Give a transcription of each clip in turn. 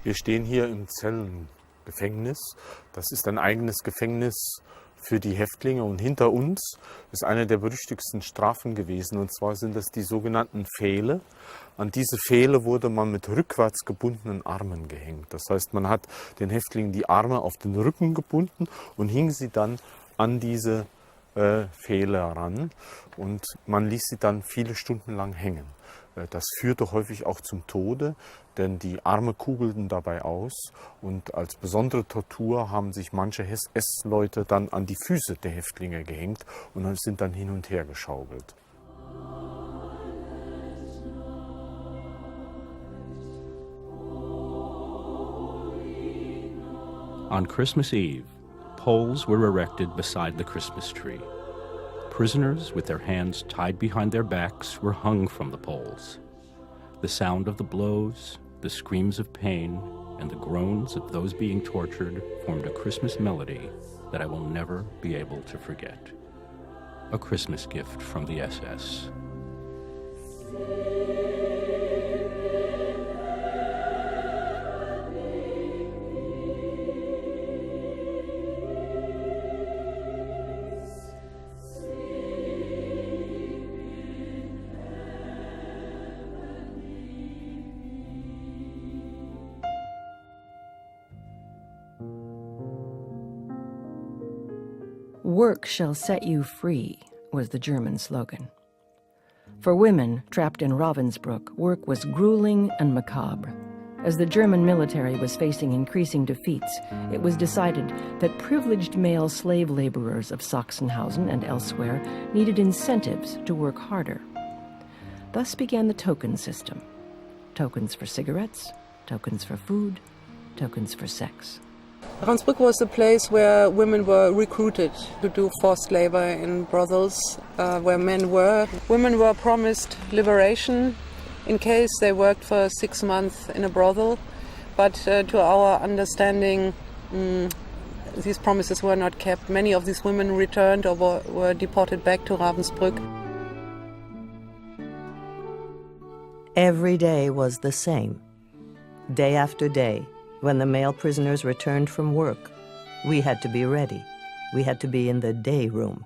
Wir stehen hier im Zellengefängnis. Das ist ein eigenes Gefängnis für die Häftlinge. Und hinter uns ist eine der berüchtigsten Strafen gewesen. Und zwar sind das die sogenannten Pfähle. An diese Pfähle wurde man mit rückwärts gebundenen Armen gehängt. Das heißt, man hat den Häftlingen die Arme auf den Rücken gebunden und hing sie dann an diese Pfähle ran. Und man ließ sie dann viele Stunden lang hängen. Das führte häufig auch zum Tode, denn die Arme kugelten dabei aus. Und als besondere Tortur haben sich manche SS-Leute dann an die Füße der Häftlinge gehängt und sind dann hin und her geschaukelt. On Christmas Eve, poles were erected beside the Christmas tree. Prisoners with their hands tied behind their backs were hung from the poles. The sound of the blows, the screams of pain, and the groans of those being tortured formed a Christmas melody that I will never be able to forget. A Christmas gift from the SS. "Work shall set you free," was the German slogan. For women trapped in Ravensbrück, work was grueling and macabre. As the German military was facing increasing defeats, it was decided that privileged male slave laborers of Sachsenhausen and elsewhere needed incentives to work harder. Thus began the token system. Tokens for cigarettes, tokens for food, tokens for sex. Ravensbrück was a place where women were recruited to do forced labor in brothels, where men were. Women were promised liberation in case they worked for 6 months in a brothel, but to our understanding, these promises were not kept. Many of these women returned or were deported back to Ravensbrück. Every day was the same. Day after day, when the male prisoners returned from work, we had to be ready. We had to be in the day room.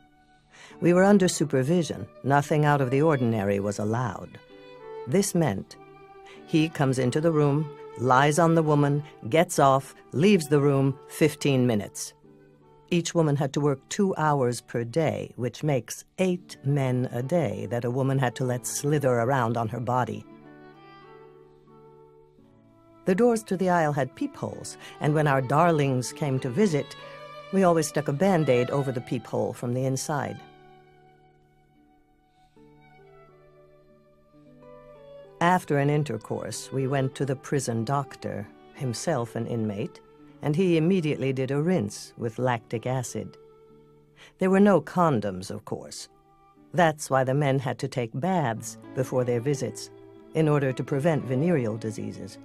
We were under supervision. Nothing out of the ordinary was allowed. This meant he comes into the room, lies on the woman, gets off, leaves the room 15 minutes. Each woman had to work 2 hours per day, which makes 8 men a day that a woman had to let slither around on her body. The doors to the aisle had peepholes, and when our darlings came to visit, we always stuck a Band-Aid over the peephole from the inside. After an intercourse, we went to the prison doctor, himself an inmate, and he immediately did a rinse with lactic acid. There were no condoms, of course. That's why the men had to take baths before their visits, in order to prevent venereal diseases.